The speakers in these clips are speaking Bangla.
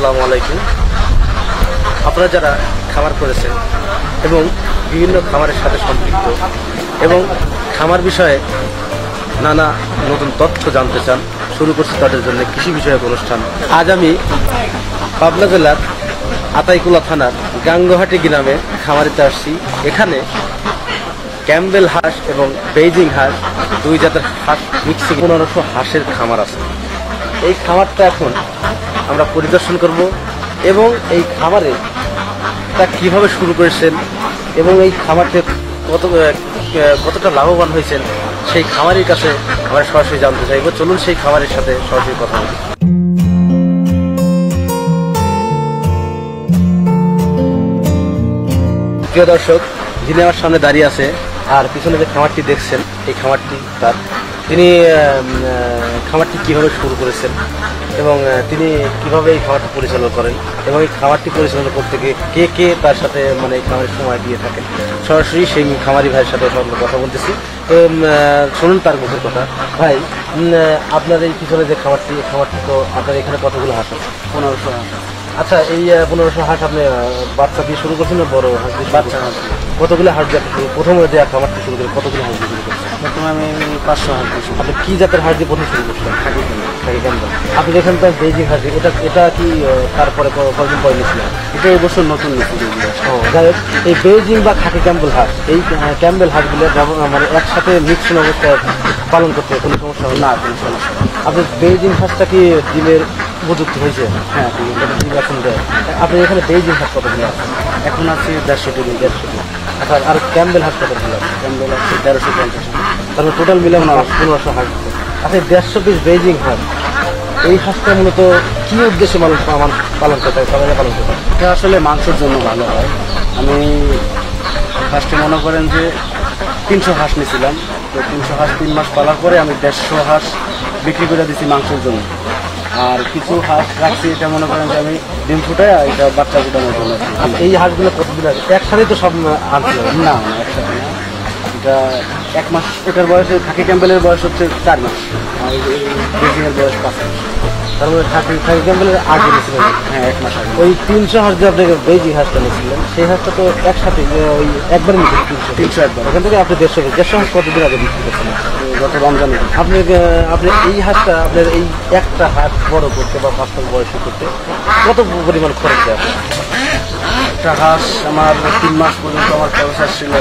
আসসালামু আলাইকুম। আপনারা যারা খামার করেছেন এবং বিভিন্ন খামারের সাথে সম্পৃক্ত এবং খামার বিষয়ে নানা নতুন তথ্য জানতে চান, শুরু করছি তাদের জন্য কৃষি বিষয়ক অনুষ্ঠান। আজ আমি পাবনা জেলার আতাইকুলা থানার গাঙ্গহাটি গ্রামে খামারিতে আসছি। এখানে ক্যাম্বেল হাঁস এবং বেইজিং হাঁস, দুই জাতের হাঁস মিক্সিং 1500 হাঁসের খামার আছে। এই খামারটা এখন আমরা পরিদর্শন করব এবং এই খামারে তা কীভাবে শুরু করেছেন এবং এই খামারতে কতটা লাভবান হয়েছেন সেই খামারের কাছে আমরা সরাসরি জানতে চাইব। চলুন সেই খামারের সাথে সরাসরি কথা বলি। প্রিয় দর্শক, যিনি আমার সামনে দাঁড়িয়ে আছে আর পিছনে যে খামারটি দেখছেন, এই খামারটি তার, তিনি খামারটি কিভাবে শুরু করেছেন এবং তিনি কিভাবে এই খামারটি পরিচালনা করেন এবং এই খামারটি পরিচালনা করতে গিয়ে কে কে তার সাথে এই খামারের সময় দিয়ে থাকেন, সরাসরি সেই খামারি ভাইয়ের সাথে কথা বলতেছি। তো শুনুন তার মুখের কথা। ভাই, আপনার এই পিছনে যে খামারটি তো আপনার এখানে কতগুলো হাঁস আছে? 1500 হাঁস। আচ্ছা, এই 1500 হাঁস আপনি বাচ্চা দিয়ে শুরু করছেন না বড় হাঁস দিয়ে? বাচ্চা হাঁস। কতগুলো হাঁস দিয়ে প্রথমে যে খামারটি শুরু করেন, কতগুলো হাঁস দিয়ে শুরু করছেন? প্রথমে আমি 500 হাঁস দিয়েছি। আপনি কি জাতের হাঁস দিয়ে প্রথম শুরু করছেন? খাকি ক্যাম্বেল। আপনি যেখান থেকে বেইজিং হাঁস, এটা কি তারপরে কতদিন পরে নিয়েছিলেন? এটা এই বছর নতুন নিয়েছি। যাই হোক, এই বেইজিং বা খাকি ক্যাম্বেল হাঁস, এই ক্যাম্বেল হাঁসগুলো মানে একসাথে মিক্সড অবস্থায় পালন করতে কোনো সমস্যা হয় না? কোনো সমস্যা। আপনার বেইজিং হাঁসটা কি ডিমের উপযুক্ত হয়েছে? হ্যাঁ, ঠিক আছে। আপনি এখানে বেইজিং হাঁস কতগুলো আছে? এখন আছে 150 আচ্ছা, আর ক্যাম্বেল হাঁস কতগুলো আছে? ক্যাম্বেল আছে 1350। তারপরে টোটাল মিলে 1500 হাঁস আছে। আচ্ছা, 150 পিস বেইজিং হাঁস, এই হাঁসটা মূলত কি উদ্দেশ্যে পালন করতে হয়, সবাই পালন করতে হয়? এটা আসলে মাংসের জন্য ভালো হয়। আমি ফার্স্টে মনে করেন যে 300 হাঁস নিয়েছিলাম। তো 300 হাঁস 3 মাস পালার পরে আমি 150 হাঁস বিক্রি করে দিচ্ছি মাংসের জন্য। আর কিছু হাঁস রাখছি, এটা মনে করেন যে আমি ডিম ফুটাই এটা বাচ্চা ফুটানোর জন্য। এই হাঁসগুলো কতদিন আছে? একসাথে তো সব আনছিল? না, একসাথে না। এটা 1 মাস। এটার বয়স, খাকি ক্যাম্বেলের বয়স হচ্ছে 4 মাস আর বেইজিংয়ের বয়স 5 মাস। তার মানে খাকি ক্যাম্বেলের আগে নিয়েছিলেন? হ্যাঁ, 1 মাস আগে। ওই 300 হাঁস যে আপনি বেইজিং হাঁসটা নিয়েছিলেন, সেই হাঁসটা তো একসাথে ওই একবারে নিয়েছিলেন? 300 একবার। ওখান থেকে আপনি 150 হাঁস কতদিন আগে বিক্রি করছেন? গত রমজানে। আপনি এই হাঁসটা আপনার এই একটা হাঁস বড় করতে বা 5 মাস বয়স করতে কত পরিমাণ খরচ দেয়? একটা হাঁস আমার 3 মাস পর্যন্ত আমার খরচ আসছিল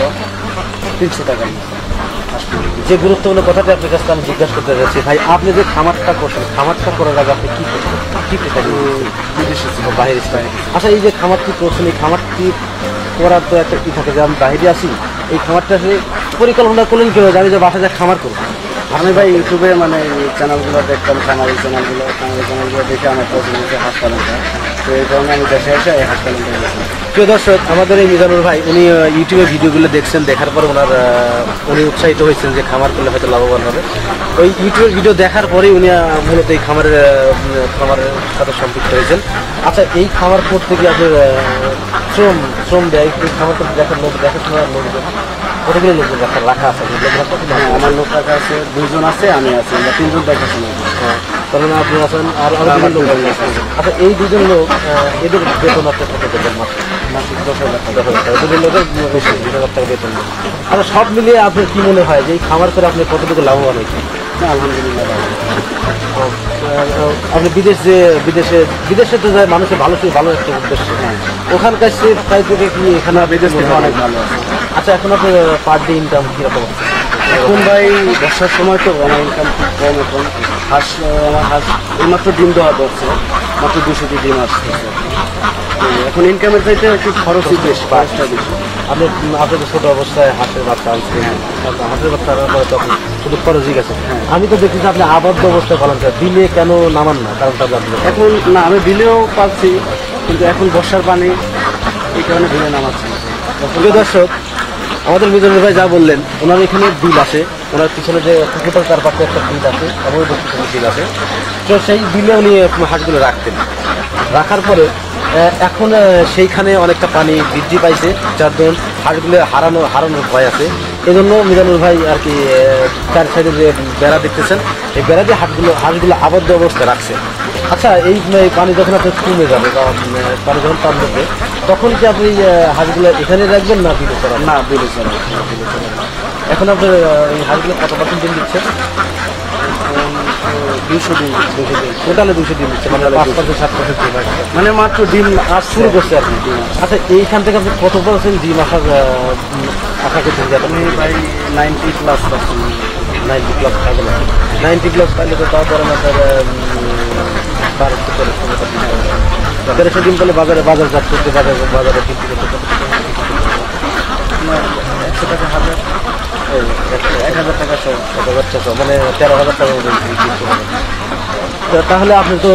300 টাকা। যে গুরুত্বপূর্ণ কথাটি আপনার কাছে আমি জিজ্ঞাসা করতে চাচ্ছি, ভাই, আপনি যে খামারটা করছেন, খামারটা করার আগে আপনি কি করছেন? কি বিদেশে ছিল, বাইরে ছিল? আচ্ছা, এই যে খামারটি করছেন, এই খামারটি করার তো একটা কি থাকে যে আমি বাইরে আসি, এই খামারটা আসলে পরিকল্পনা করলেন কেউ? জানি যে বাসায় খামার করবো। আমি ভাই ইউটিউবে চ্যানেলগুলো দেখতাম, খামারি চ্যানেলগুলো দেখে আমার পছন্দ হচ্ছে হাঁস পালনটা। তো এই কারণে আমি দেশে এসে এই হাঁস পালনটা করেছি। প্রিয় দর্শক, আমাদের এই মিজানুর ভাই, উনি ইউটিউবে ভিডিওগুলো দেখছেন, দেখার পর উনি উৎসাহিত হয়েছেন যে খামার করলে হয়তো লাভবান হবে। ওই ইউটিউবের ভিডিও দেখার পরেই উনি মূলত এই খামারের সাথে সম্পৃক্ত হয়েছেন। আচ্ছা, এই খামার করতে গিয়ে আপনার শ্রম দেয়, এই খামার করতে দেখাশোনার লোকজন কতগুলো লোকজন রাখা আছে? আমার লোক রাখা আছে 2 জন আছে, আমি আছি, আমরা 3 জন দেখাশোনা। হ্যাঁ, তাহলে আপনি আছেন আর আমার লোক আছে। আচ্ছা, এই 2 জন লোক, এদের বেতন আপনি কত দেবেন? মাসিক 10,000 টাকা। 2 লোকের বেশি 20,000 টাকা বেতন। আচ্ছা, সব মিলিয়ে আপনার কি মনে হয় যে এই খামার করে আপনি কতটুকু লাভবান হয়েছেন? আলহামদুলিল্লাহ। আপনি বিদেশে তো যায় মানুষের ভালো একটা উদ্দেশ্য, ওখানকার সে প্রায় থেকে কি এখানে বিদেশ থেকে অনেক ভালো আছে। আচ্ছা, এখন আপনার পার ডে ইনকাম কিরকম হচ্ছে? এখন ভাই বর্ষার সময় তো আমার ইনকাম খুব কম। এখন আমার হাঁস এইমাত্র ডিম দেওয়া হচ্ছে, মাত্র 200টি ডিম আসছে। এখন ইনকামের চাইতে একটু খরচই বেশি, খরচটা বেশি। আপনি তো ছোট অবস্থায় হাঁসের বাচ্চা আনছেন, হাঁসের বাচ্চা আনার পরে তখন শুধু খরচই গেছে। আমি তো দেখছি আপনি আবদ্ধ অবস্থায় পালন করেন, বিলে কেন নামান না? কারণটা আপনি এখন না, আমি বিলেও পাচ্ছি, কিন্তু এখন বর্ষার পানি, এই কারণে বিলে নামাচ্ছি। প্রিয় দর্শক, আমাদের মিজানুর ভাই যা বললেন, ওনার এখানে বিল আছে, ওনার পিছনে যে পুকুরটার তার পাশে একটা বিল আছে, অবৈধ পিছনে বিল আছে। তো সেই বিলে উনি হাঁসগুলো রাখার পরে এখন সেইখানে অনেকটা পানি বৃদ্ধি পাইছে, যার দরুন হাঁসগুলো হারানোর ভয় আছে। এই জন্য মিজানুর ভাই আর কি 4 সাইডে যে বেড়া দেখতেছেন, এই বেড়া দিয়ে হাঁসগুলো আবদ্ধ অবস্থায় রাখছে। আচ্ছা, এই পানি যখন আপনার কমে যাবে বা পানি যখন কম যাবে, তখন কি আপনি হাঁসগুলো এখানে রাখবেন না বিলে করান? না, বিলে চলে। এখন আপনার এই হাঁসগুলো কত পার্সেন্ট ডিম দিচ্ছে? 200 দিন। টোটালে 200 ডিম দিচ্ছে, মানে 5% 7% ডিম আসছে। মানে মাত্র ডিম শুরু করছে আর কি। আচ্ছা, এইখান থেকে আপনি কত পার্সেন্ট ডিম আসার আশা করছেন? যে আমি ভাই 90+%। 90+ পাইলে না, 90+ পাইলে তো তাও ধরেন আপনার 1300 ডিম পেলে বাজারজাত করতে বাজারে বিক্রি করতে কত টাকা? আপনার 100 টাকা হাজার, 1000 টাকা 1,000 মানে 13,000 টাকা মতো বিক্রি হবে। তো তাহলে আপনি তো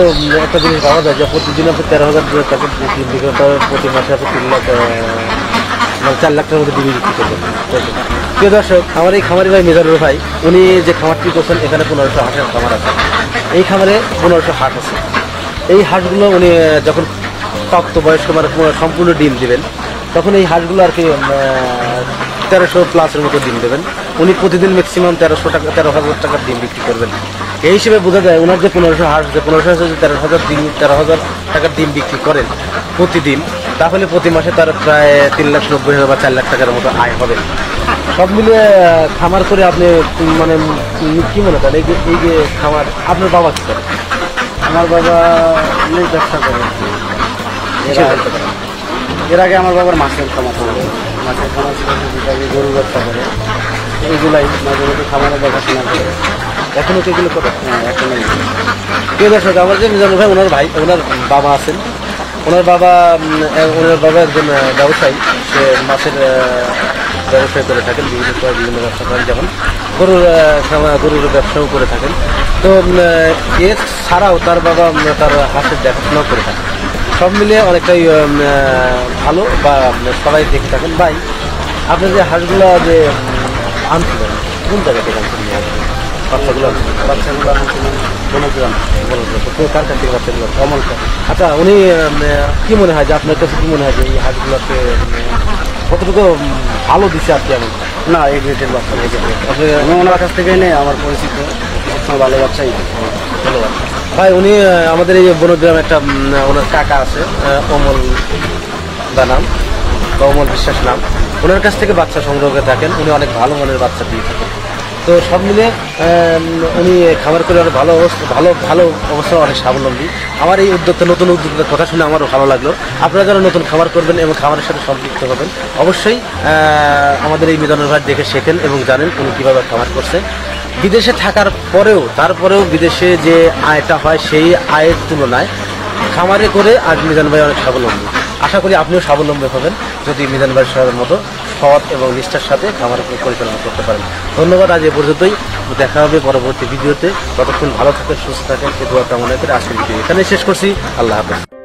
একটা জিনিস ভাবা যায় যে প্রতিদিন আপনি 13,000 টাকা ডিম বিক্রি করতে হবে, প্রতি মাসে আপনি 3 লাখ মানে 4 লাখ টাকার মধ্যে ডিম বিক্রি করবেন। প্রিয় দর্শক, আমার এই খামারি ভাই মিজানুর ভাই, উনি যে খামারটি করছেন এখানে 1500 হাঁসের খামার আছে। এই খামারে 1500 হাঁস আছে। এই হাঁসগুলো উনি যখন প্রাপ্তবয়স্ক মানে সম্পূর্ণ ডিম দিবেন, তখন এই হাঁসগুলো আর কি 1300+ মতো ডিম দেবেন। উনি প্রতিদিন ম্যাক্সিমাম 13,000 টাকার ডিম বিক্রি করবেন। এই হিসেবে বোঝা যায় ওনার যে 1500 হাঁস, যে 1500 হাঁসে যে 13,000 টাকার ডিম বিক্রি করেন প্রতিদিন, তাহলে প্রতি মাসে তার প্রায় 3,90,000 বা 4 লাখ টাকার মতো আয় হবে। সব মিলিয়ে খামার করে আপনি মানে কি মনে করেন এই যে খামার, আপনার বাবা কি করে? আমার বাবা অনেক ব্যবসা করে। এর আগে আমার বাবার মাছের খামার ছিল। মাছের খামার ছিল, আগে গরু ব্যবসা করে। এইগুলাই মাঝে মধ্যে খামারে দেখাশোনা করে। এখনো কি এগুলো করে? হ্যাঁ, এখন প্রিয় দর্শক, আমার যে মিজানুর ভাই, ওনার বাবা আছেন। ওনার বাবা একজন ব্যবসায়ী। সে মাছের ব্যবসায় করে থাকেন, বিভিন্ন ব্যবসা করেন, যেমন গরুর ব্যবসাও করে থাকেন। তো এছাড়াও তার বাবা তার হাঁসের দেখাশোনাও করে থাকেন। সব মিলিয়ে অনেকটাই ভালো, বা সবাই দেখে থাকেন। ভাই, আপনার যে হাঁসগুলো যে আনছিলেন, কোন জায়গা থেকে আনছিলেন বাচ্চাগুলো? আনছিলাম বনগ্রাম। কার কাছ থেকে বাচ্চাগুলো? অমলকা। আচ্ছা, উনি কি মনে হয় যে আপনার কাছে কি মনে হয় যে এই হাঁসগুলোকে কতটুকু ভালো দিচ্ছে আর কি? এমন না, এই রেটের বাচ্চা নেই। আমি ওনার কাছ থেকে নেই, আমার পরিচিত সবসময় ভালো বাচ্চাই। ধন্যবাদ ভাই। উনি আমাদের এই বনগ্রাম একটা ওনার কাকা আছে, অমল দা নাম বা অমল বিশ্বাস নাম। ওনার কাছ থেকে বাচ্চা সংগ্রহ করে থাকেন। উনি অনেক ভালো মানের বাচ্চা দিয়ে থাকেন। তো সব মিলে উনি খাবার করে অনেক ভালো অবস্থা, অনেক স্বাবলম্বী। আমার এই নতুন উদ্যোক্তার কথা শুনে আমারও ভালো লাগলো। আপনারা যারা নতুন খাবার করবেন এবং খাবারের সাথে সম্পৃক্ত হবেন, অবশ্যই আমাদের এই মিজানুর ভাই দেখে শেখেন এবং জানেন উনি কীভাবে খাবার করছে। বিদেশে থাকার তারপরেও বিদেশে যে আয়টা হয় সেই আয়ের তুলনায় খামারে করে আজ মিজান ভাই অনেক স্বাবলম্বী। আশা করি আপনিও স্বাবলম্বী হবেন যদি মিজান ভাই সাহেবের মতো সৎ এবং নিষ্ঠার সাথে খামার পরিচালনা করতে পারেন। ধন্যবাদ। আজ এ পর্যন্তই। দেখা হবে পরবর্তী ভিডিওতে। ততক্ষণ ভালো থাকেন, সুস্থ থাকেন, সে দোয়া কামনা করে আজকের ভিডিও এখানে শেষ করছি। আল্লাহ হাফেজ।